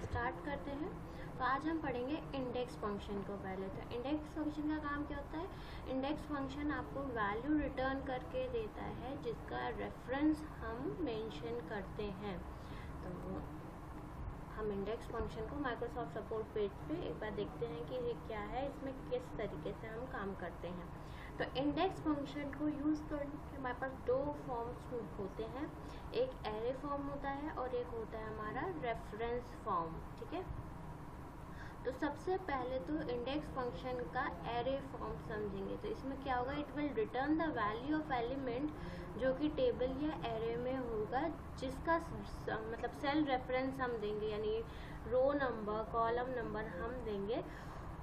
Start करते हैं। तो आज हम पढ़ेंगे इंडेक्स फंक्शन को। पहले तो इंडेक्स फंक्शन का काम क्या होता है। इंडेक्स फंक्शन आपको वैल्यू रिटर्न करके देता है जिसका रेफरेंस हम मेंशन करते हैं। तो हम इंडेक्स फंक्शन को माइक्रोसॉफ्ट सपोर्ट पेज पे एक बार देखते हैं कि ये क्या है, इसमें किस तरीके से हम काम करते हैं। तो इंडेक्स फंक्शन को यूज़ करने के हमारे पास दो फॉर्म्स होते हैं, एक एरे फॉर्म होता है और एक होता है हमारा रेफरेंस फॉर्म। ठीक है, तो सबसे पहले तो इंडेक्स फंक्शन का एरे फॉर्म समझेंगे। तो इसमें क्या होगा, it will return the value of element जो कि टेबल या एरे में होगा, जिसका मतलब सेल रेफरेंस हम देंगे, यानी रो नंबर कॉलम नंबर हम देंगे।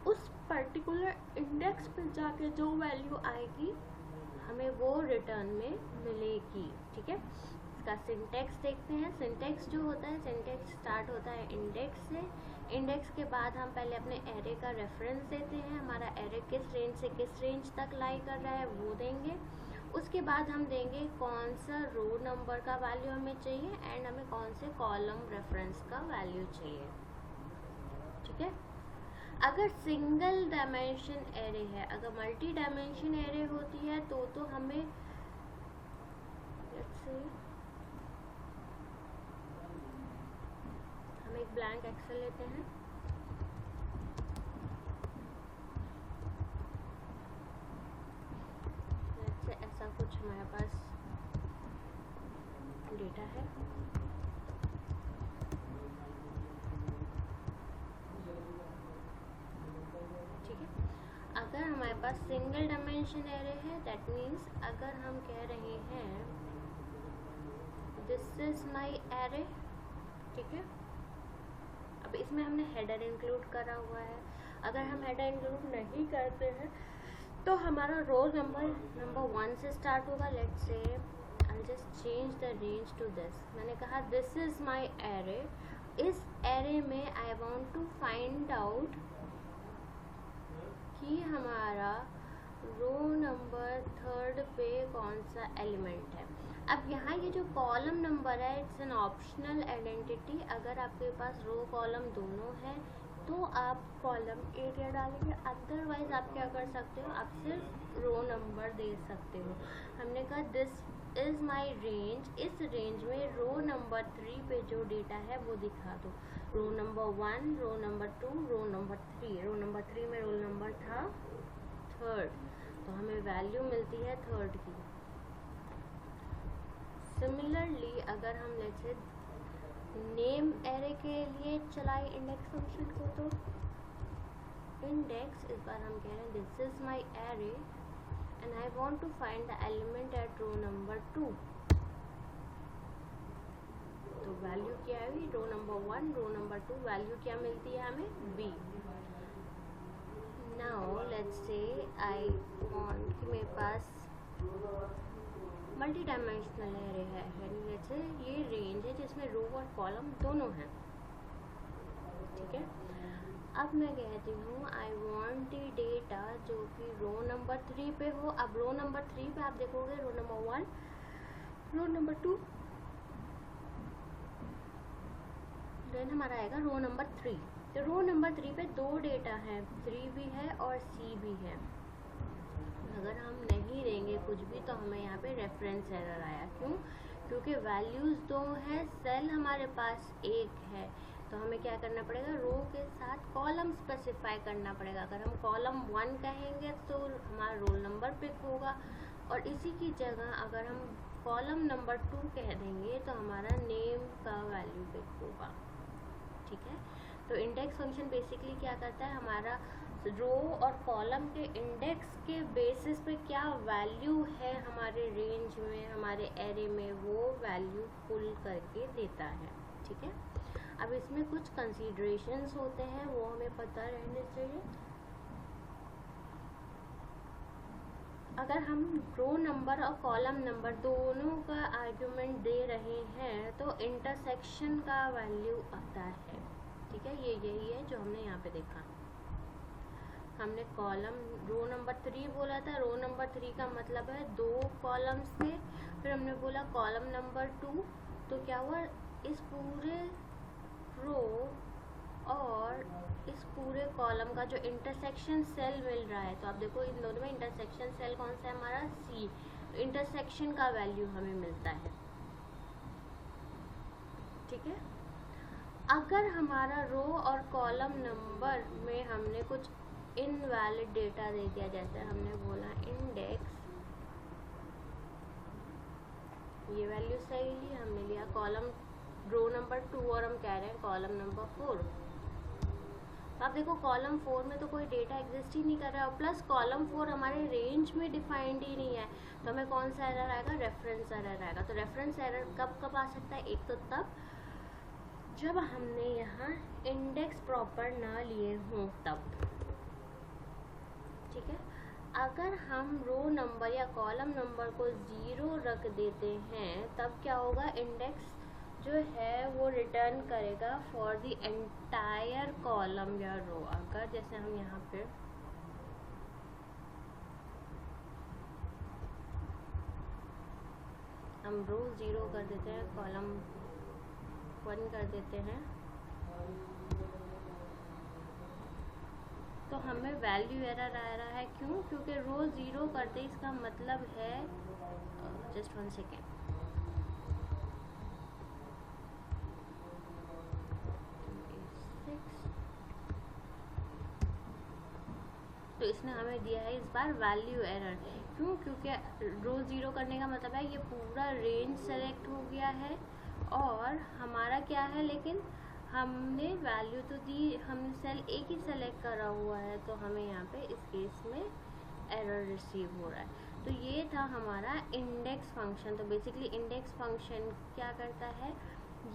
उस पर्टिकुलर इंडेक्स पे जाके जो वैल्यू आएगी हमें वो रिटर्न में मिलेगी। ठीक है, इसका सिंटेक्स देखते हैं। सिंटेक्स जो होता है, सिंटेक्स स्टार्ट होता है इंडेक्स से। इंडेक्स के बाद हम पहले अपने एरे का रेफरेंस देते हैं, हमारा एरे किस रेंज से किस रेंज तक लाई कर रहा है वो देंगे। उसके बाद हम देंगे कौन सा रो नंबर का वैल्यू हमें चाहिए एंड हमें कौन से कॉलम रेफरेंस का वैल्यू चाहिए। ठीक है, अगर सिंगल डायमेंशन एरे है, अगर मल्टी डायमेंशन एरे होती है तो हमें लेट्स से हम एक ब्लैंक एक्सेल लेते हैं। लेट्स से ऐसा कुछ हमारे पास डेटा है। ठीक है, अगर हमारे पास सिंगल डायमेंशन एरे है, दैट मीन्स अगर हम कह रहे हैं दिस इज माई एरे। ठीक है, अब इसमें हमने हेडर इंक्लूड करा हुआ है। अगर हम हेडर इंक्लूड नहीं करते हैं तो हमारा रो नंबर 1 से स्टार्ट होगा। Let's say I just change the range to this. मैंने कहा दिस इज माई एरे। इस एरे में I want to find out कि हमारा रो नंबर 3 पे कौन सा एलिमेंट है। अब यहाँ ये जो कॉलम नंबर है, इट्स एन ऑप्शनल आइडेंटिटी। अगर आपके पास रो कॉलम दोनों है तो आप कॉलम एरिया डालेंगे, अदरवाइज आप क्या कर सकते हो, आप सिर्फ रो नंबर दे सकते हो। हमने कहा दिस इज माई रेंज। इस रेंज में रो नंबर 3 पे जो डेटा है वो दिखा दो। Row number 1, row number 2, row number 3। Row number 3 में रोल नंबर था 3rd, तो हमें वैल्यू मिलती है 3rd की। सिमिलरली अगर हम लेट्स से नेम एरे के लिए चलाए इंडेक्स फंक्शन को, तो इंडेक्स इस बार हम कह रहे हैं this is my array and I want to find the element at row number 2। तो वैल्यू क्या है, row number 1, row number 2, value क्या मिलती है हमें, B. Now let's say I want कि मेरे पास मल्टी डायमेंशनल एरे है, जैसे ये रेंज है जिसमें रो और कॉलम दोनों हैं। ठीक है, अब मैं कहती हूँ आई वांट द डेटा जो कि रो नंबर 3 पे हो। अब रो नंबर 3 पे आप देखोगे रो नंबर 1, रो नंबर 2, देन हमारा आएगा रो नंबर 3। तो रो नंबर 3 पे दो डेटा है, 3 भी है और C भी है। अगर हम नहीं देंगे कुछ भी तो हमें यहाँ पे रेफरेंस एरर आया। क्यों? क्योंकि वैल्यूज़ दो हैं, सेल हमारे पास एक है, तो हमें क्या करना पड़ेगा, रो के साथ कॉलम स्पेसिफाई करना पड़ेगा। अगर हम कॉलम 1 कहेंगे तो हमारा रोल नंबर पिक होगा, और इसी की जगह अगर हम कॉलम नंबर 2 कह देंगे तो हमारा नेम का वैल्यू पिक होगा। ठीक है, तो इंडेक्स फंक्शन बेसिकली क्या करता है, हमारा रो और कॉलम के इंडेक्स के बेसिस पे क्या वैल्यू है हमारे रेंज में, हमारे एरे में, वो वैल्यू पुल करके देता है। ठीक है, अब इसमें कुछ कंसीडरेशंस होते हैं, वो हमें पता रहने चाहिए। अगर हम रो नंबर और कॉलम नंबर दोनों का आर्ग्यूमेंट दे रहे हैं तो इंटरसेक्शन का वैल्यू आता है। ठीक है, ये यही है जो हमने यहाँ पे देखा। हमने कॉलम रो नंबर 3 बोला था, रो नंबर 3 का मतलब है 2 कॉलम्स थे। फिर हमने बोला कॉलम नंबर 2, तो क्या हुआ, इस पूरे रो इस पूरे कॉलम का जो इंटरसेक्शन सेल मिल रहा है, तो आप देखो इन दोनों में इंटरसेक्शन सेल कौन सा है हमारा, सी। तो इंटरसेक्शन का वैल्यू हमें मिलता है, ठीक है। अगर हमारा रो और कॉलम नंबर में हमने कुछ इनवैलिड डेटा दे दिया, जैसे हमने बोला इंडेक्स, ये वैल्यू सही ली, हमने लिया कॉलम रो नंबर 2 और हम कह रहे हैं कॉलम नंबर 4। तो आप देखो कॉलम 4 में तो कोई डेटा एग्जिस्ट ही नहीं कर रहा है, और प्लस कॉलम 4 हमारे रेंज में डिफाइंड ही नहीं है, तो हमें कौन सा एरर आएगा, रेफरेंस एरर आएगा। तो रेफरेंस एरर कब कब आ सकता है, एक तो तब जब हमने यहाँ इंडेक्स प्रॉपर ना लिए हों तब, ठीक है। अगर हम रो नंबर या कॉलम नंबर को 0 रख देते हैं तब क्या होगा, इंडेक्स जो है वो रिटर्न करेगा फॉर द एंटायर कॉलम या रो। अगर जैसे हम यहाँ पे हम रो 0 कर देते हैं, कॉलम 1 कर देते हैं, तो हमें वैल्यू एरर आ रहा है। क्यों? क्योंकि रो 0 करते इसका मतलब है, जस्ट 1 सेकेंड, तो इसने हमें दिया है इस बार वैल्यू एरर। क्यों? क्योंकि रो 0 करने का मतलब है ये पूरा रेंज सेलेक्ट हो गया है और हमारा क्या है, लेकिन हमने वैल्यू तो दी, हमने सेल एक ही सेलेक्ट करा हुआ है, तो हमें यहाँ पे इस केस में एरर रिसीव हो रहा है। तो ये था हमारा इंडेक्स फंक्शन। तो बेसिकली इंडेक्स फंक्शन क्या करता है,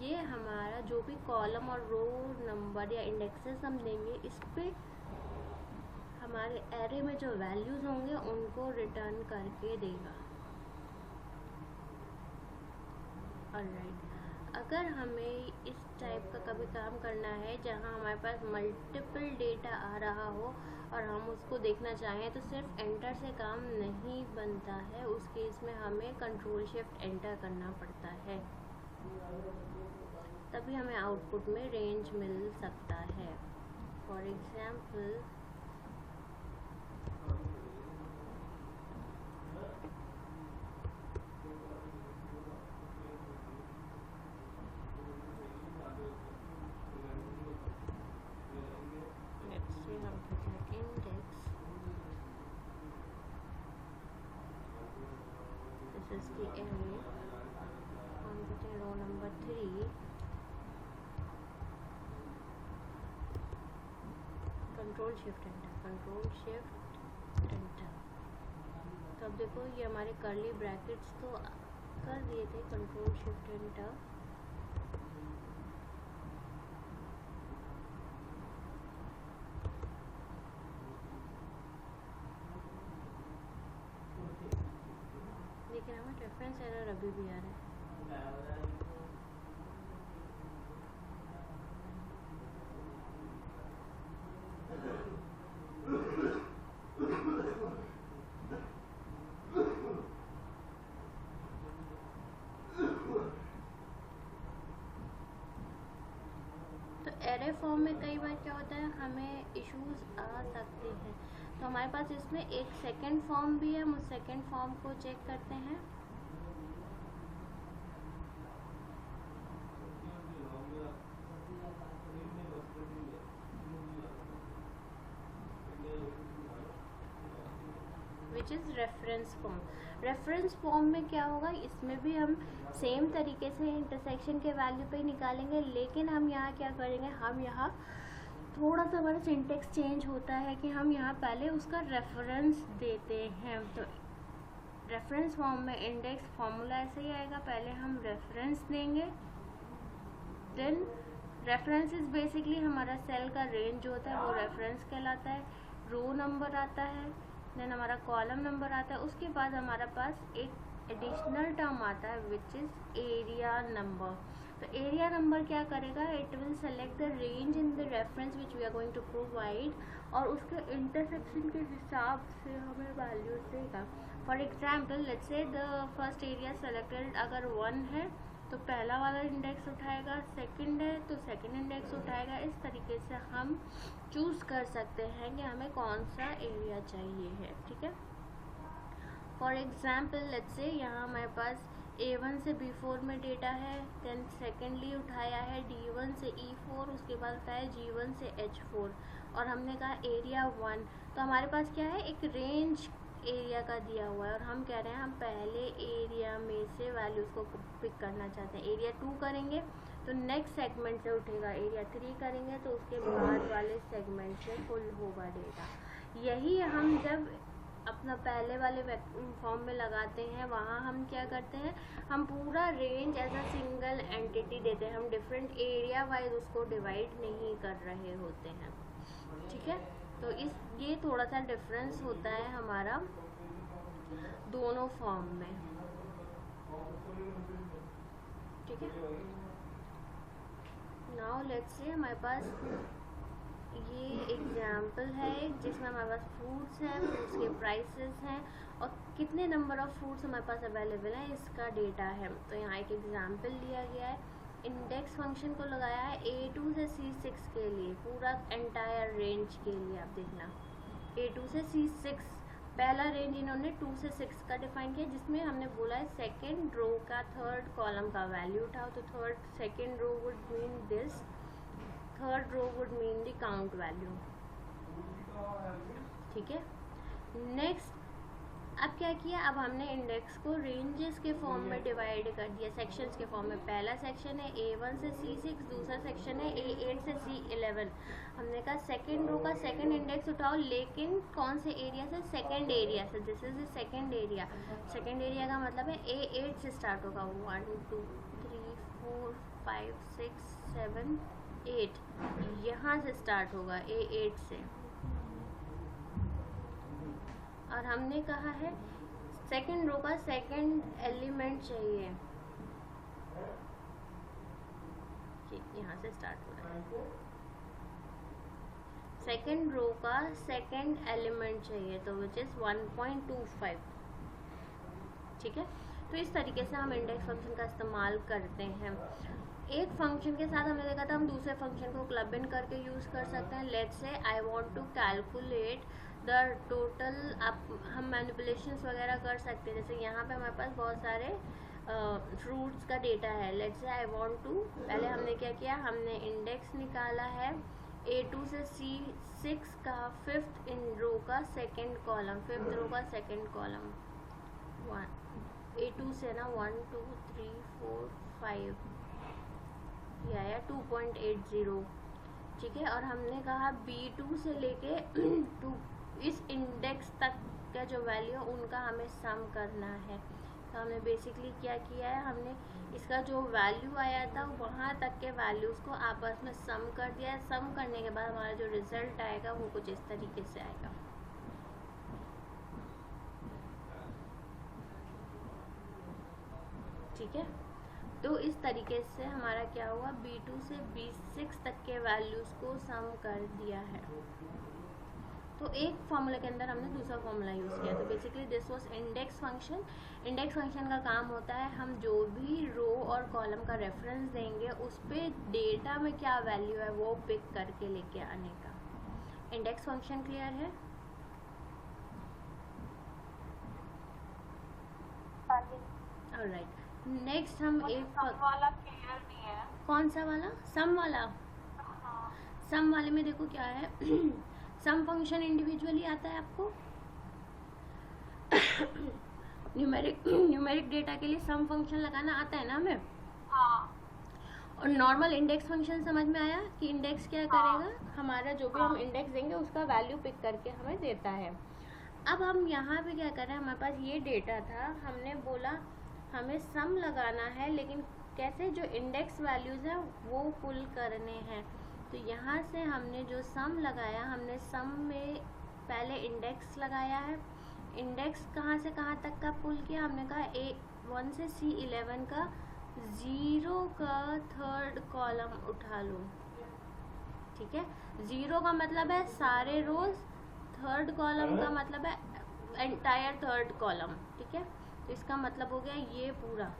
ये हमारा जो भी कॉलम और रो नंबर या इंडेक्सेस हम देंगे, इस पे हमारे एरे में जो वैल्यूज होंगे उनको रिटर्न करके देगा। ऑलराइट, अगर हमें इस टाइप का कभी काम करना है जहां हमारे पास मल्टीपल डेटा आ रहा हो और हम उसको देखना चाहें, तो सिर्फ एंटर से काम नहीं बनता है, उस केस में हमें कंट्रोल शिफ्ट एंटर करना पड़ता है, तभी हमें आउटपुट में रेंज मिल सकता है। For example is the array on the row number 3, control shift enter. तो अब देखो ये हमारे कर्ली ब्रैकेट्स तो कर दिए थे, कंट्रोल शिफ्ट एंटर, लेकिन हमें रेफरेंस एरर अभी भी आ रहा है। तो एरे फॉर्म में कई बार क्या होता है, हमें इश्यूज आ सकते हैं, तो हमारे पास इसमें एक सेकंड फॉर्म भी है, हम उस सेकंड फॉर्म को चेक करते हैं। Which is reference form. Reference form में क्या होगा, इसमें भी हम सेम तरीके से इंटरसेक्शन के वैल्यू पे निकालेंगे, लेकिन हम यहाँ क्या करेंगे, हम यहाँ थोड़ा सा हमारा सिंटेक्स चेंज होता है कि हम यहाँ पहले उसका रेफरेंस देते हैं। तो रेफरेंस फॉर्म में इंडेक्स फॉर्मूला ऐसे ही आएगा, पहले हम रेफरेंस देंगे, देन रेफरेंस इज बेसिकली हमारा सेल का रेंज जो होता है वो रेफरेंस कहलाता है, रो नंबर आता है, देन हमारा कॉलम नंबर आता है, उसके बाद हमारा पास एक एडिशनल टर्म आता है विच इज़ एरिया नंबर। तो एरिया नंबर क्या करेगा, it will select the range in the reference which we are going to provide, और उसके इंटरसेक्शन के हिसाब से हमें वैल्यूज देगा। For example let's say the first area selected अगर 1 है तो पहला वाला इंडेक्स उठाएगा, सेकंड है तो सेकंड इंडेक्स उठाएगा। इस तरीके से हम चूज़ कर सकते हैं कि हमें कौन सा एरिया चाहिए है, ठीक है। फॉर एग्जाम्पल लेट्स से यहाँ हमारे पास A1 से B4 में डेटा है, देन सेकेंडली उठाया है D1 से E4, उसके बाद उठाया G1 से H4 और हमने कहा एरिया 1। तो हमारे पास क्या है, एक रेंज एरिया का दिया हुआ है और हम कह रहे हैं हम पहले एरिया में से वैल्यूज़ को पिक करना चाहते हैं। एरिया 2 करेंगे तो नेक्स्ट सेगमेंट से उठेगा, एरिया 3 करेंगे तो उसके बाद वाले सेगमेंट से फुल होगा डेटा। यही हम जब अपना पहले वाले फॉर्म में लगाते हैं, वहाँ हम क्या करते हैं, हम पूरा range as a single entity देते हैं, हम डिफरेंट एरिया वाइज उसको डिवाइड नहीं कर रहे होते हैं, ठीक है। तो ये थोड़ा सा डिफरेंस होता है हमारा दोनों फॉर्म में, ठीक है। नाउ लेट्स से हमारे पास ये एग्जाम्पल है जिसमें हमारे पास फ्रूट्स हैं, फ्रूट्स के प्राइसेस हैं और कितने नंबर ऑफ फ्रूट्स हमारे पास अवेलेबल है इसका डेटा है। तो यहाँ एक एग्जाम्पल लिया गया है, इंडेक्स फंक्शन को लगाया है A2 से C6 के लिए, पूरा एंटायर रेंज के लिए। आप देखना A2 से C6 पहला रेंज इन्होंने 2 से 6 का डिफाइन किया, जिसमें हमने बोला है सेकेंड रो का थर्ड कॉलम का वैल्यू उठाओ। तो second row would mean this, third row would mean the count value, ठीक है। नेक्स्ट अब क्या किया, अब हमने इंडेक्स को रेंजेस के फॉर्म में डिवाइड कर दिया, सेक्शंस के फॉर्म में। पहला सेक्शन है A1 से C6, दूसरा सेक्शन है A8 से C11। हमने कहा सेकेंड रो का सेकेंड इंडेक्स उठाओ, लेकिन कौन से एरिया से, सेकेंड एरिया से। This is the second area. Second area का मतलब है A8 से स्टार्ट होगा, 1 2 3 4 5 6 7 8, यहाँ से स्टार्ट होगा A8 से। और हमने कहा है सेकेंड रो का सेकेंड एलिमेंट चाहिए, यहाँ से स्टार्ट हो रहा है। सेकेंड रो का सेकेंड एलिमेंट चाहिए, तो विच इज 1.25, ठीक है। तो इस तरीके से हम इंडेक्स फंक्शन का इस्तेमाल करते हैं। एक फंक्शन के साथ हमने देखा था हम दूसरे फंक्शन को क्लब इन करके यूज़ कर सकते हैं। Let's say I want to calculate the total, हम मैनिपुलेशंस वगैरह कर सकते हैं। जैसे यहाँ पे हमारे पास बहुत सारे फ्रूट्स का डेटा है। Let's say I want to, पहले हमने क्या किया, हमने इंडेक्स निकाला है A2 से C6 का फिफ्थ इन रो का सेकेंड कॉलम, फिफ्थ रो का सेकेंड कॉलम, A2 से ना 1 2 3 4 5 ये आया 2.80, ठीक है। और हमने कहा B2 से लेके टू इस इंडेक्स तक का जो वैल्यू है उनका हमें सम करना है। तो हमने बेसिकली क्या किया है, हमने इसका जो वैल्यू आया था वहाँ तक के वैल्यूज़ को आपस में सम कर दिया है। सम करने के बाद हमारा जो रिजल्ट आएगा वो कुछ इस तरीके से आएगा, ठीक है। तो इस तरीके से हमारा क्या हुआ, B2 से B6 तक के वैल्यूज़ को सम कर दिया है। तो एक फॉर्मूला के अंदर हमने दूसरा फॉर्मूला यूज़ किया। तो basically this was index function. Index function का काम होता है हम जो भी रो और कॉलम का रेफरेंस देंगे उस पे डेटा में क्या वैल्यू है वो पिक करके लेके आने का। इंडेक्स फंक्शन क्लियर है? ऑलराइट, नेक्स्ट हम एक वाला क्लियर नहीं है। कौन सा वाला? सम वाला। सम वाले में देखो क्या है सम फंक्शन इंडिविजुअली आता है आपको न्यूमेरिक डेटा के लिए सम फंक्शन लगाना आता है ना हमें। हाँ। और नॉर्मल इंडेक्स फंक्शन समझ में आया कि इंडेक्स क्या करेगा, हमारा जो भी हम इंडेक्स देंगे उसका वैल्यू पिक करके हमें देता है। अब हम यहाँ पे क्या कर रहे हैं, हमारे पास ये डेटा था, हमने बोला हमें सम लगाना है, लेकिन कैसे, जो इंडेक्स वैल्यूज़ हैं वो पुल करने हैं। तो यहाँ से हमने जो सम लगाया, हमने सम में पहले इंडेक्स लगाया है। इंडेक्स कहाँ से कहाँ तक का पुल किया, हमने कहा A1 से C11 का 0 का थर्ड कॉलम उठा लो, ठीक है। 0 का मतलब है सारे रोज, थर्ड कॉलम का मतलब है एंटायर थर्ड कॉलम, ठीक है। तो इसका मतलब हो गया ये पूरा,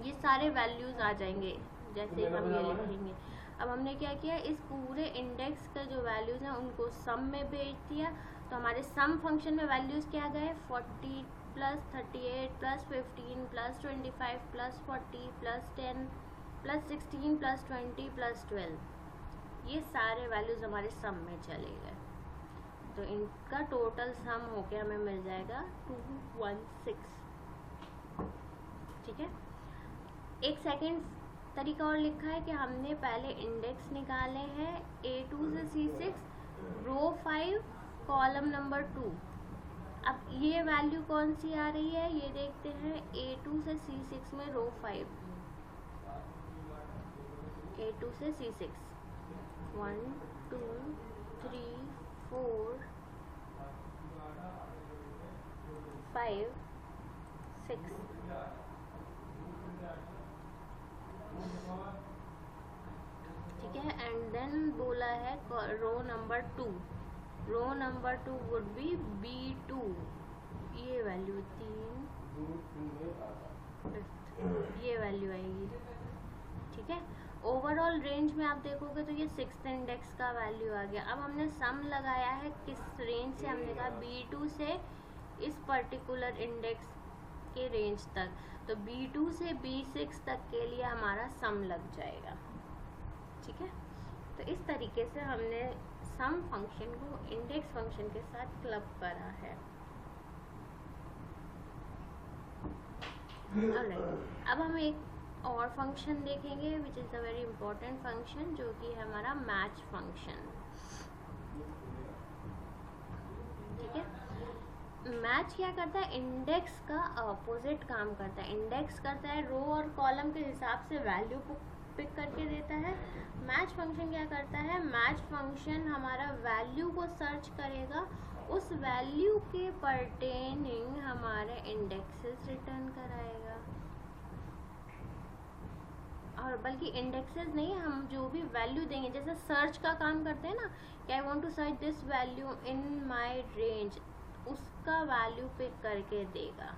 ये सारे वैल्यूज़ आ जाएंगे जैसे हम ये लिखेंगे। अब हमने क्या किया, इस पूरे इंडेक्स का जो वैल्यूज़ हैं उनको सम में भेज दिया। तो हमारे सम फंक्शन में वैल्यूज़ क्या गए, 40 plus 38 plus 15 plus 25 plus 40 plus 10 plus 16 plus 20 plus 12, ये सारे वैल्यूज़ हमारे सम में चले गए। तो इनका टोटल सम होके हमें मिल जाएगा 216। ठीक है, एक सेकेंड तरीका और लिखा है कि हमने पहले इंडेक्स निकाले हैं A2 से C6, रो 5 कॉलम नंबर 2। अब ये वैल्यू कौन सी आ रही है ये देखते हैं, A2 से C6 में रो 5, A2 से C6 1 2 3 4 5 6, ठीक है। एंड देन बोला है row number 2, row number 2 would be B2, ये वैल्यू 3, ये वैल्यू आएगी। ठीक है, ओवरऑल रेंज में आप देखोगे तो ये 6th इंडेक्स का वैल्यू आ गया। अब हमने सम लगाया है किस रेंज से, हमने कहा B2 से इस पर्टिकुलर इंडेक्स के रेंज तक, तो B2 से B6 तक के लिए हमारा सम लग जाएगा। ठीक है, तो इस तरीके से हमने सम फंक्शन को इंडेक्स फंक्शन के साथ क्लब करा है। ऑलराइट, अब हम एक और फंक्शन देखेंगे which is a very important function, जो कि है हमारा मैच फंक्शन। ठीक है, मैच क्या करता है, इंडेक्स का अपोजिट काम करता है। इंडेक्स करता है रो और कॉलम के हिसाब से वैल्यू को पिक करके देता है। मैच फंक्शन क्या करता है, मैच फंक्शन हमारा वैल्यू को सर्च करेगा, उस वैल्यू के परटेनिंग हमारे इंडेक्सेस रिटर्न कराएगा। और बल्कि इंडेक्सेस नहीं, हम जो भी वैल्यू देंगे, जैसे सर्च का काम करते हैं ना कि I want to search this value in my range, उसका वैल्यू पिक करके देगा।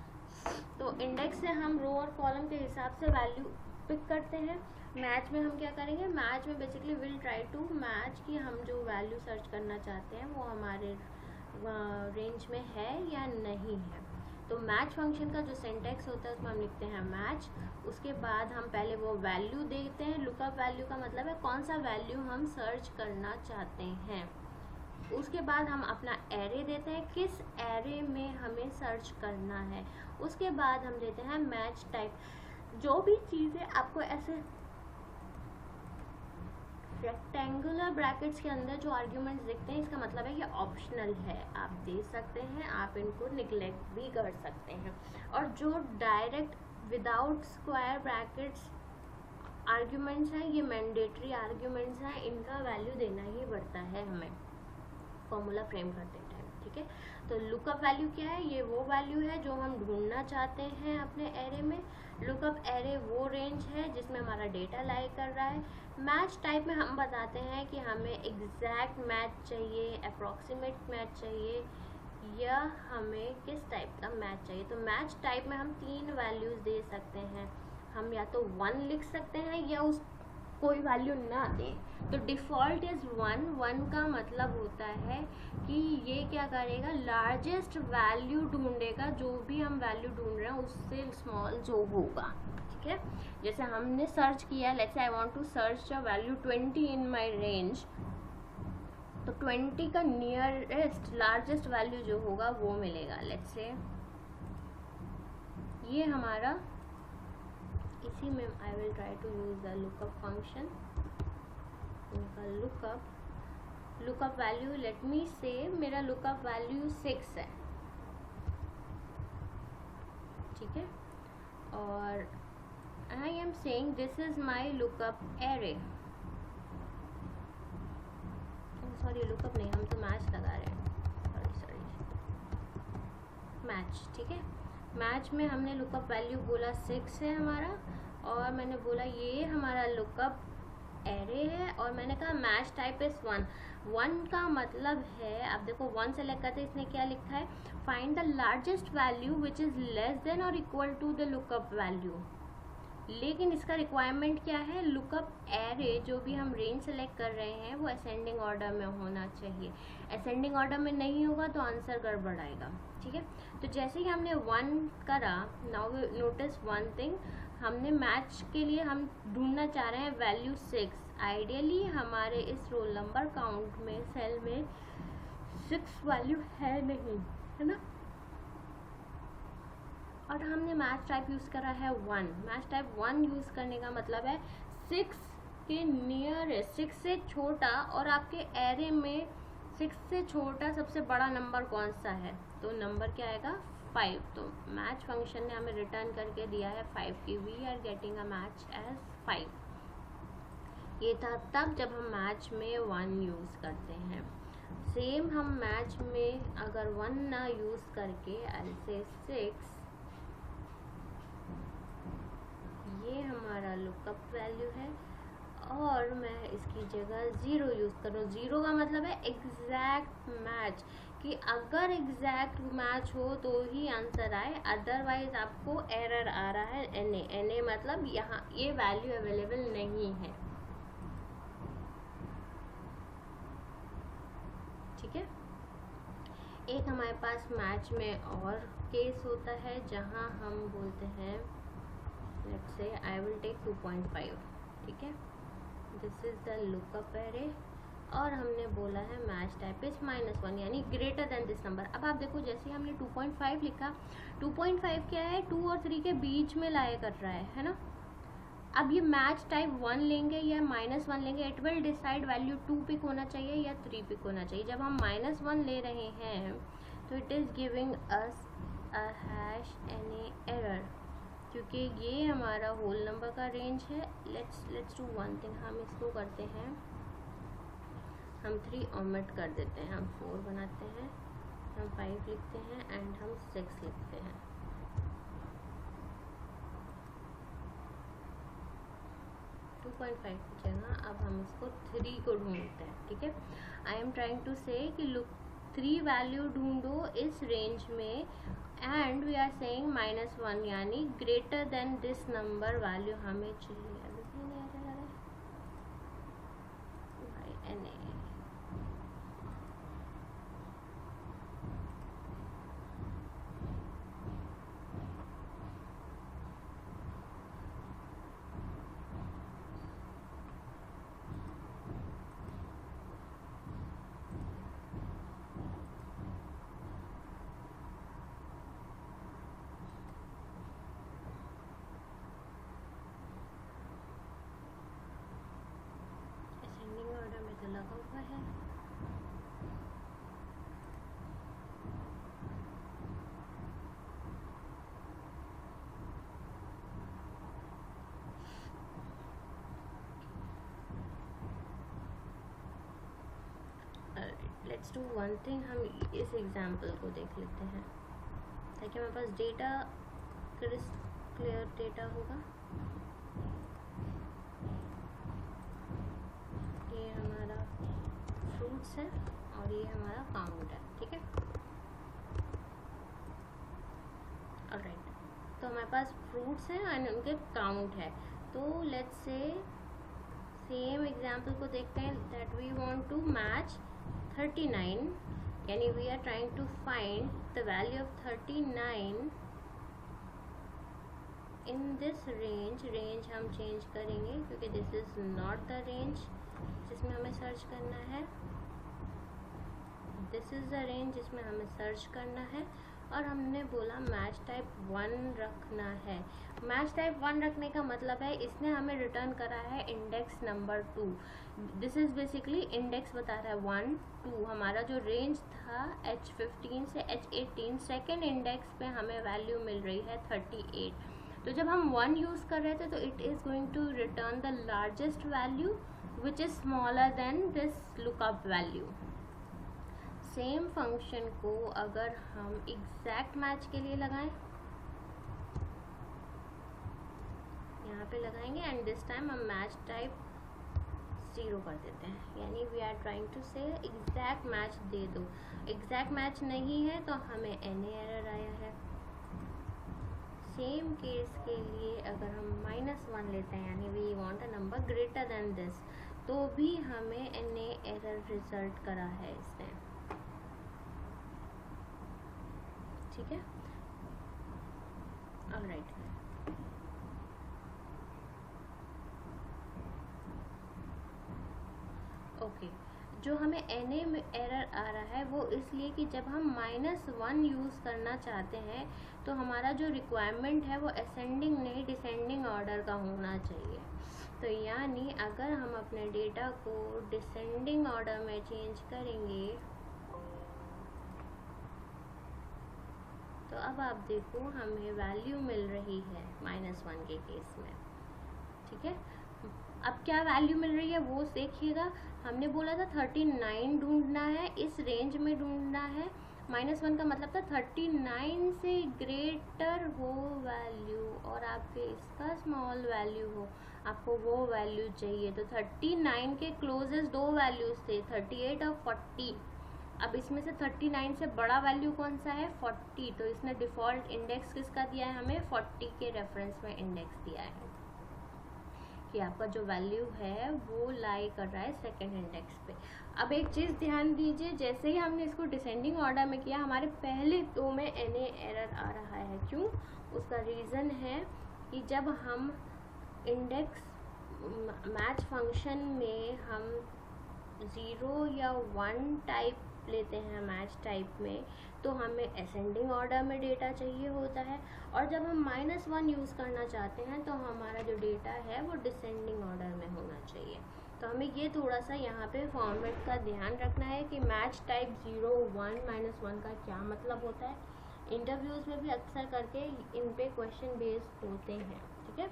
तो इंडेक्स से हम रो और कॉलम के हिसाब से वैल्यू पिक करते हैं। मैच में हम क्या करेंगे, मैच में basically will try to match कि हम जो वैल्यू सर्च करना चाहते हैं वो हमारे रेंज में है या नहीं है। तो मैच फंक्शन का जो सिंटैक्स होता है उसमें हम लिखते हैं मैच, उसके बाद हम पहले वो वैल्यू देते हैं। लुकअप वैल्यू का मतलब है कौन सा वैल्यू हम सर्च करना चाहते हैं। उसके बाद हम अपना एरे देते हैं, किस एरे में हमें सर्च करना है। उसके बाद हम देते हैं मैच टाइप। जो भी चीज़ें आपको ऐसे रेक्टेंगुलर ब्रैकेट्स के अंदर जो आर्ग्यूमेंट्स दिखते हैं, इसका मतलब है ये ऑप्शनल है, आप दे सकते हैं, आप इनको निगलेक्ट भी कर सकते हैं। और जो direct without square brackets arguments हैं, ये मैंडेटरी आर्ग्यूमेंट्स हैं, इनका वैल्यू देना ही पड़ता है हमें फॉर्मूला फ्रेम करते टाइम। ठीक है, तो लुकअप वैल्यू क्या है, ये वो वैल्यू है जो हम ढूंढना चाहते हैं अपने एरे में। लुकअप एरे वो रेंज है जिसमें हमारा डेटा लाई कर रहा है। मैच टाइप में हम बताते हैं कि हमें एग्जैक्ट मैच चाहिए, अप्रॉक्सीमेट मैच चाहिए, या हमें किस टाइप का मैच चाहिए। तो मैच टाइप में हम 3 वैल्यूज़ दे सकते हैं। हम या तो 1 लिख सकते हैं या उस कोई वैल्यू ना दें। तो डिफ़ॉल्ट इज़ 1 का मतलब होता है कि ये क्या करेगा, लार्जेस्ट वैल्यू ढूंढेगा, जो भी हम वैल्यू ढूंढ रहे हैं उससे स्मॉल जो होगा। ठीक है, जैसे हमने सर्च किया, let's say I want to search a value 20 in my range, तो 20 का नियरेस्ट लार्जेस्ट वैल्यू जो होगा वो मिलेगा। लेट्स से ये हमारा, इसी में I will try to use the lookup function. इनका lookup value, let me say मेरा लुकअप वैल्यू 6 है। ठीक है, और I am saying this is my lookup array. Sorry, lookup नहीं, हम तो मैच लगा रहे हैं, सॉरी मैच। ठीक है, मैच में हमने लुकअप वैल्यू बोला 6 है हमारा, और मैंने बोला ये हमारा लुकअप एरे है, और मैंने कहा मैच टाइप इज 1 का मतलब है, आप देखो 1 सेलेक्ट करते इसने क्या लिखा है, find the largest value which is less than और equal to the lookup value. लेकिन इसका रिक्वायरमेंट क्या है, लुकअप एरे जो भी हम रेंज सेलेक्ट कर रहे हैं वो असेंडिंग ऑर्डर में होना चाहिए। असेंडिंग ऑर्डर में नहीं होगा तो आंसर गड़बड़ आएगा, ठीक है। तो जैसे ही हमने 1 करा, नाउ नोटिस वन थिंग, हमने मैच के लिए हम ढूंढना चाह रहे हैं वैल्यू 6। आइडियली हमारे इस रोल नंबर काउंट में सेल में 6 वैल्यू है नहीं, है ना, और हमने मैच टाइप यूज़ करा है 1। मैच टाइप 1 यूज़ करने का मतलब है 6 के नियरेस्ट, 6 से छोटा, और आपके एरे में 6 से छोटा सबसे बड़ा नंबर कौन सा है, तो नंबर क्या आएगा 5। तो मैच फंक्शन ने हमें रिटर्न करके दिया है 5 की we are getting a match as 5। ये था तब जब हम मैच में 1 यूज़ करते हैं। सेम हम मैच में अगर 1 ना यूज़ करके आई से 6, ये हमारा लुकअप वैल्यू है, और मैं इसकी जगह 0 यूज़ करूँ। 0 का मतलब है एग्जैक्ट मैच, कि अगर एग्जैक्ट मैच हो तो ही आंसर आए, अदरवाइज आपको एरर आ रहा है एन ए मतलब यहाँ ये वैल्यू अवेलेबल नहीं है, ठीक है। एक हमारे पास मैच में और केस होता है जहाँ हम बोलते हैं let's say I will take 2.5, ठीक है, this is the lookup array, और हमने बोला है मैच टाइप इज -1 यानी ग्रेटर देन दिस नंबर। अब आप देखो जैसे हमने 2.5 लिखा, 2.5 क्या है 2 और 3 के बीच में लाया कर रहा है ना। अब ये मैच टाइप 1 लेंगे या -1 लेंगे, it will decide value 2 pick होना चाहिए या 3 पिक होना चाहिए। जब हम -1 ले रहे हैं तो it is giving us a hash any error, क्योंकि ये हमारा होल नंबर का रेंज है। लेट्स डू वन थिंग, हम इसको करते हैं, हम 3 ओमिट कर देते हैं, हम 4 बनाते हैं, हम 5 लिखते हैं एंड हम 6 लिखते हैं। टू 2.5 की जगह अब हम इसको 3 को ढूंढते हैं, ठीक है। आई एम ट्राइंग टू से कि लुक 3 वैल्यू ढूंढो इस रेंज में, एंड वी आर सेइंग -1 यानी greater than this number value हमें चाहिए। लगा हुआ है, लेट्स डू वन थिंग, हम इस एग्जाम्पल को देख लेते हैं ताकि हमारे पास डेटा क्लियर डेटा होगा। ये हमारा फ्रूट्स है और ये हमारा काउंट है, ठीक है। ऑलराइट, तो हमारे पास फ्रूट्स हैं एंड उनके काउंट है। तो लेट्स से सेम एग्जाम्पल को देखते हैं, that we want to match 39 यानी we are trying to find the value of 39 in this range. Range हम चेंज करेंगे क्योंकि this is not the range जिसमें हमें सर्च करना है, दिस इज द रेंज जिसमें हमें सर्च करना है। और हमने बोला मैच टाइप 1 रखना है। मैच टाइप 1 रखने का मतलब है इसने हमें रिटर्न करा है index number 2। This is basically index बता रहा है 1 2। हमारा जो रेंज था H15 से H18, सेकेंड इंडेक्स पे हमें वैल्यू मिल रही है 38। तो जब हम 1 यूज़ कर रहे थे तो it is going to return the largest value which is smaller than this lookup value. Same function को अगर हम एग्जैक्ट मैच के लिए लगाएं, यहाँ पे लगाएंगे एंड दिस टाइम हम मैच टाइप 0 कर देते हैं, यानी वी आर ट्राइंग टू से एग्जैक्ट मैच दे दो। एग्जैक्ट मैच नहीं है तो हमें एनी एरर आया है। सेम केस के लिए अगर हम -1 लेते हैं, यानी we want a number greater than this, तो भी हमें NA एरर रिजल्ट करा है इसने। ठीक है, ऑलराइट। ओके, जो हमें NA में एरर आ रहा है वो इसलिए कि जब हम -1 यूज़ करना चाहते हैं तो हमारा जो रिक्वायरमेंट है वो असेंडिंग नहीं डिसेंडिंग ऑर्डर का होना चाहिए। तो यानी अगर हम अपने डेटा को डिसेंडिंग ऑर्डर में चेंज करेंगे तो अब आप देखो हमें वैल्यू मिल रही है -1 के केस में। ठीक है, अब क्या वैल्यू मिल रही है वो देखिएगा। हमने बोला था 39 ढूंढना है, इस रेंज में ढूंढना है। -1 का मतलब था 39 से ग्रेटर हो वैल्यू और आपके इसका स्मॉल वैल्यू हो, आपको वो वैल्यू चाहिए। तो 39 के क्लोजेस्ट दो वैल्यूज थे, 38 और 40। अब इसमें से 39 से बड़ा वैल्यू कौन सा है? 40। तो इसने डिफ़ॉल्ट इंडेक्स किसका दिया है? हमें 40 के रेफरेंस में इंडेक्स दिया है कि आपका जो वैल्यू है वो लाई कर रहा है सेकंड इंडेक्स पे। अब एक चीज़ ध्यान दीजिए, जैसे ही हमने इसको डिसेंडिंग ऑर्डर में किया हमारे पहले दो में NA एरर आ रहा है। क्यों? उसका रीज़न है कि जब हम इंडेक्स मैच फंक्शन में हम 0 या 1 टाइप लेते हैं मैच टाइप में, तो हमें असेंडिंग ऑर्डर में डेटा चाहिए होता है, और जब हम -1 यूज़ करना चाहते हैं तो हमारा जो डेटा है वो डिसेंडिंग ऑर्डर में होना चाहिए। तो हमें ये थोड़ा सा यहाँ पे फॉर्मेट का ध्यान रखना है कि मैच टाइप 0, 1, -1 का क्या मतलब होता है। इंटरव्यूज़ में भी अक्सर करके इन पे क्वेश्चन बेस्ड होते हैं। ठीक है,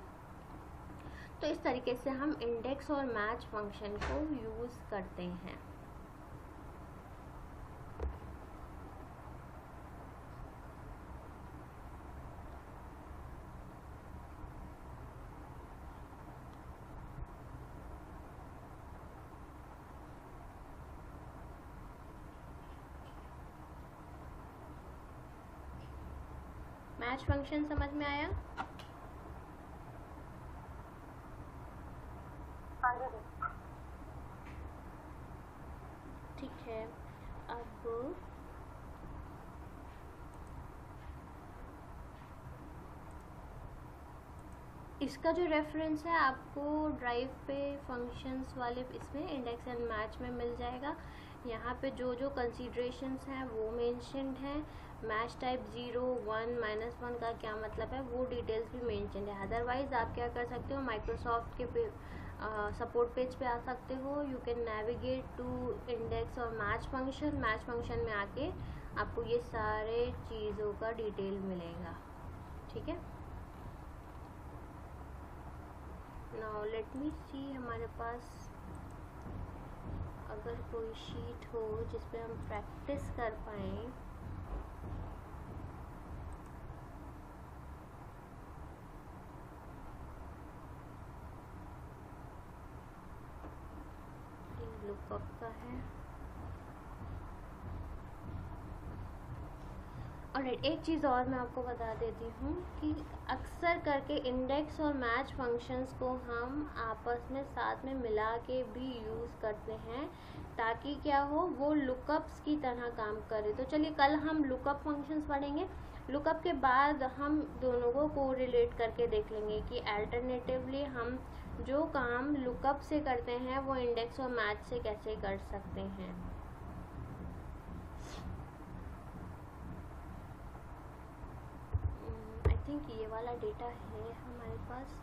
तो इस तरीके से हम इंडेक्स और मैच फंक्शन को यूज़ करते हैं। मैच फंक्शन समझ में आया? ठीक है, अब इसका जो रेफरेंस है आपको ड्राइव पे फंक्शंस वाले इसमें इंडेक्स एंड मैच में मिल जाएगा। यहाँ पे जो जो कंसीडरेशंस हैं वो मेंशन्ड हैं। मैच टाइप 0, 1, -1 का क्या मतलब है वो डिटेल्स भी मेंशन्ड है। अदरवाइज आप क्या कर सकते हो, माइक्रोसॉफ्ट के सपोर्ट पेज पे आ सकते हो। You can navigate to index और मैच फंक्शन में आके आपको ये सारे चीज़ों का डिटेल मिलेगा। ठीक है, नाउ लेट मी सी हमारे पास अगर कोई शीट हो जिस पे हम प्रैक्टिस कर पाएँ। लुकअप का है। ऑलराइट, एक चीज़ और मैं आपको बता देती हूँ कि अक्सर करके इंडेक्स और मैच फंक्शंस को हम आपस में साथ में मिला के भी यूज़ करते हैं ताकि क्या हो, वो लुकअप्स की तरह काम करे। तो चलिए कल हम लुकअप फंक्शंस पढ़ेंगे। लुकअप के बाद हम दोनों को कोरिलेट करके देख लेंगे कि अल्टरनेटिवली हम जो काम लुकअप से करते हैं वो इंडेक्स और मैच से कैसे कर सकते हैं। आई थिंक ये वाला डेटा है हमारे पास।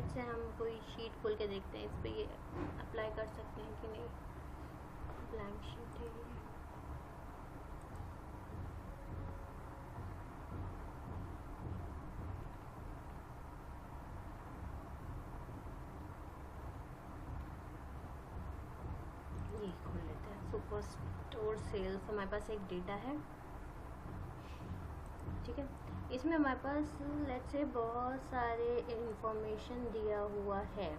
से हम कोई शीट खोल के देखते हैं, इस पे ये अप्लाई कर सकते हैं कि नहीं। ब्लैंक शीट है ये। सुपर स्टोर सेल्स हमारे पास एक डेटा है, ठीक है। इसमें हमारे पास लेट्स से बहुत सारे इंफॉर्मेशन दिया हुआ है,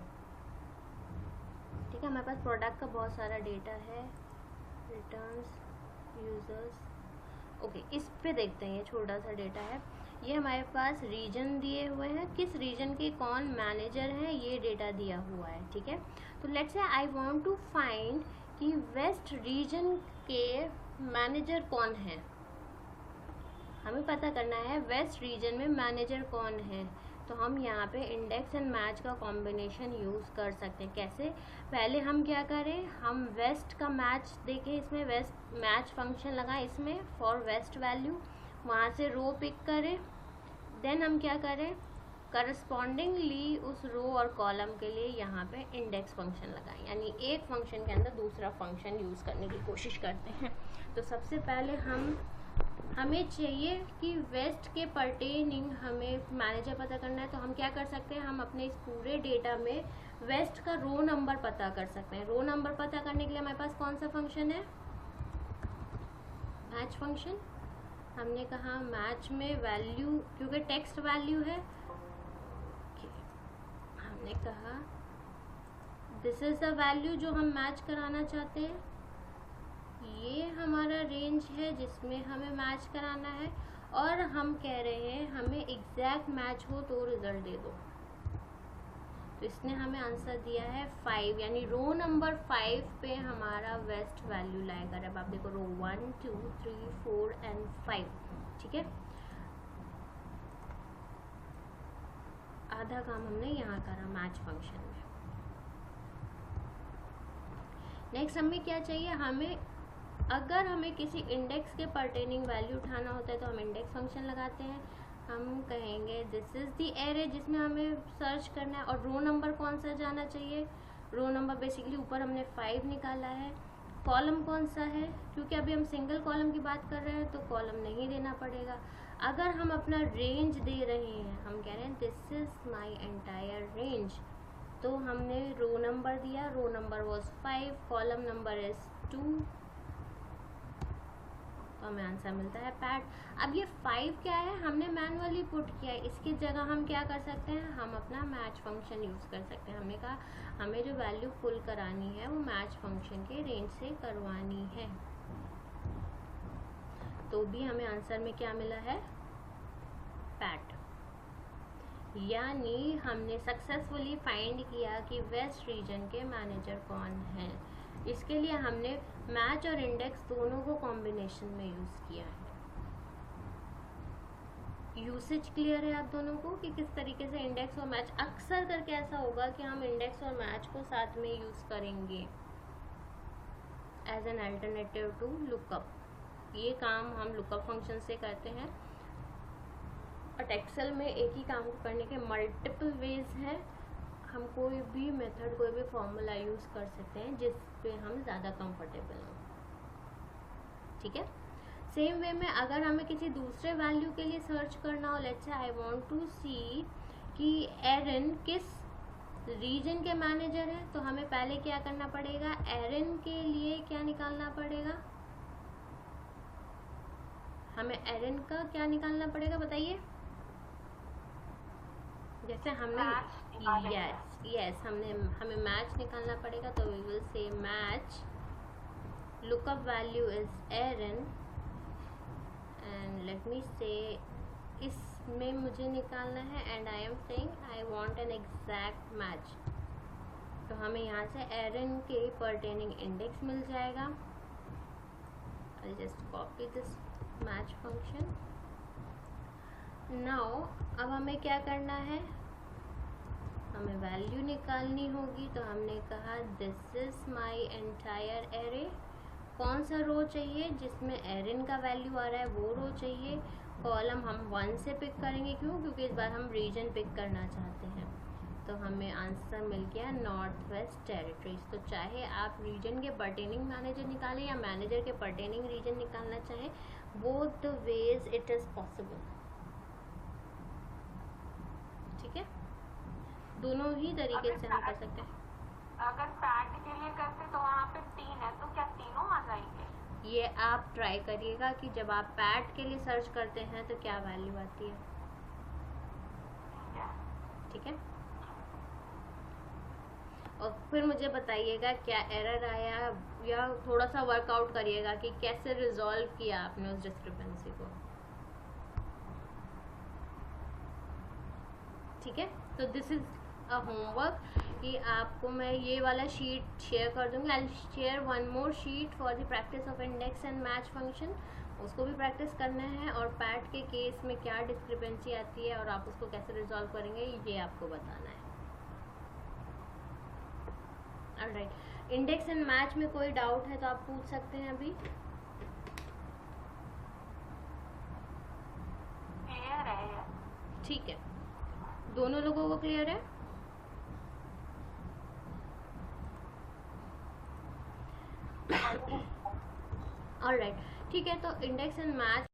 ठीक है। हमारे पास प्रोडक्ट का बहुत सारा डेटा है, रिटर्न्स, यूज़र्स, ओके। इस पे देखते हैं, ये छोटा सा डेटा है। ये हमारे पास रीजन दिए हुए हैं, किस रीजन के कौन मैनेजर हैं ये डेटा दिया हुआ है, ठीक है। तो let's say I want to find कि वेस्ट रीजन के मैनेजर कौन है। हमें पता करना है वेस्ट रीजन में मैनेजर कौन है। तो हम यहाँ पे इंडेक्स एंड मैच का कॉम्बिनेशन यूज़ कर सकते हैं। कैसे? पहले हम क्या करें, हम वेस्ट का मैच देखें, इसमें वेस्ट मैच फंक्शन लगाएं इसमें फॉर वेस्ट वैल्यू, वहाँ से रो पिक करें। देन हम क्या करें, करस्पॉन्डिंगली उस रो और कॉलम के लिए यहाँ पे इंडेक्स फंक्शन लगाएं, यानी एक फंक्शन के अंदर दूसरा फंक्शन यूज़ करने की कोशिश करते हैं। तो सबसे पहले हमें चाहिए कि वेस्ट के पर्टेनिंग हमें मैनेजर पता करना है। तो हम क्या कर सकते हैं, हम अपने इस पूरे डेटा में वेस्ट का रो नंबर पता कर सकते हैं। रो नंबर पता करने के लिए हमारे पास कौन सा फंक्शन है, मैच फंक्शन। हमने कहा मैच में वैल्यू, क्योंकि टेक्स्ट वैल्यू है, हमने कहा दिस इज द वैल्यू जो हम मैच कराना चाहते हैं, ये हमारा रेंज है जिसमें हमें मैच कराना है, और हम कह रहे हैं हमें एग्जैक्ट मैच हो तो रिजल्ट दे दो। तो इसने हमें आंसर दिया है 5, यानी रो नंबर 5 पे हमारा वेस्ट वैल्यू लाएगा। अब आप देखो रो 1 2 3 4 एंड 5, ठीक है। आधा काम हमने यहाँ करा मैच फंक्शन में। नेक्स्ट हमें क्या चाहिए, हमें अगर हमें किसी इंडेक्स के पर्टेनिंग वैल्यू उठाना होता है तो हम इंडेक्स फंक्शन लगाते हैं। हम कहेंगे दिस इज द एरे जिसमें हमें सर्च करना है, और रो नंबर कौन सा जाना चाहिए, रो नंबर बेसिकली ऊपर हमने 5 निकाला है। कॉलम कौन सा है, क्योंकि अभी हम सिंगल कॉलम की बात कर रहे हैं तो कॉलम नहीं देना पड़ेगा। अगर हम अपना रेंज दे रहे हैं, हम कह रहे हैं this is my entire range, तो हमने रो नंबर दिया, row number was 5, column number is 2, तो हमें आंसर मिलता है पैट। अब ये 5 क्या है, हमने मैनुअली पुट किया है, इसकी जगह हम क्या कर सकते हैं, हम अपना मैच फंक्शन यूज़ कर सकते हैं। हमने कहा हमें जो वैल्यू पुल करानी है वो मैच फंक्शन के रेंज से करवानी है, तो भी हमें आंसर में क्या मिला है, पैट। यानी हमने सक्सेसफुली फाइंड किया कि वेस्ट रीजन के मैनेजर कौन है। इसके लिए हमने मैच और इंडेक्स दोनों को कॉम्बिनेशन में यूज़ किया है। यूसेज क्लियर है आप दोनों को कि किस तरीके से इंडेक्स और मैच, अक्सर करके ऐसा होगा कि हम इंडेक्स और मैच को साथ में यूज़ करेंगे as an alternative to lookup. ये काम हम लुकअप फंक्शन से करते हैं, बट एक्सेल में एक ही काम को करने के मल्टीपल वेज हैं। हम कोई भी मेथड, कोई भी फॉर्मूला यूज़ कर सकते हैं जिस पे हम ज़्यादा कंफर्टेबल हों, ठीक है। सेम वे में अगर हमें किसी दूसरे वैल्यू के लिए सर्च करना हो, let's say I want to सी कि एरन किस रीजन के मैनेजर है, तो हमें पहले क्या करना पड़ेगा, एरन के लिए क्या निकालना पड़ेगा, हमें एरन का क्या निकालना पड़ेगा बताइए। जैसे हमने यस हमें मैच निकालना पड़ेगा, तो we will say match lookup value is Aaron, and let me say इसमें मुझे निकालना है, and I am saying I want an exact match. तो हमें यहाँ से एरन के पर्टेनिंग इंडेक्स मिल जाएगा। I just copy this match function. Now अब हमें क्या करना है, हमें वैल्यू निकालनी होगी। तो हमने कहा this is my entire array, कौन सा रो चाहिए जिसमें एरन का वैल्यू आ रहा है वो रो चाहिए। कॉलम हम 1 से पिक करेंगे, क्यों, क्योंकि इस बार हम रीजन पिक करना चाहते हैं। तो हमें आंसर मिल गया नॉर्थ वेस्ट टेरिटरीज। तो चाहे आप रीजन के पर्टेनिंग मैनेजर निकालें या मैनेजर के पर्टेनिंग रीजन निकालना चाहें, both the ways it is possible, ठीक है। दोनों ही तरीके से हम कर सकते हैं। अगर पैट के लिए करते तो वहाँ पे 3 है, तो क्या तीनों आ जाएंगे? ये आप ट्राई करिएगा कि जब आप पैट के लिए सर्च करते हैं तो क्या वैल्यू आती है। ठीक है। ठीक है, और फिर मुझे बताइएगा क्या एरर आया, या थोड़ा सा वर्कआउट करिएगा कि कैसे रिजॉल्व किया आपने उस डिस्क्रिपेंसी को। ठीक है, तो दिस इज अ होमवर्क कि आपको मैं ये वाला शीट शेयर कर दूंगी। I share one more sheet for the practice of index and match function, उसको भी प्रैक्टिस करना है, और पैट के केस में क्या डिस्क्रिपेंसी आती है और आप उसको कैसे रिजॉल्व करेंगे ये आपको बताना है। ऑलराइट, इंडेक्स एंड मैच में कोई डाउट है तो आप पूछ सकते हैं अभी। क्लियर है ये? ठीक है, दोनों लोगों को क्लियर है? ऑलराइट, ठीक है, तो इंडेक्स एंड मैच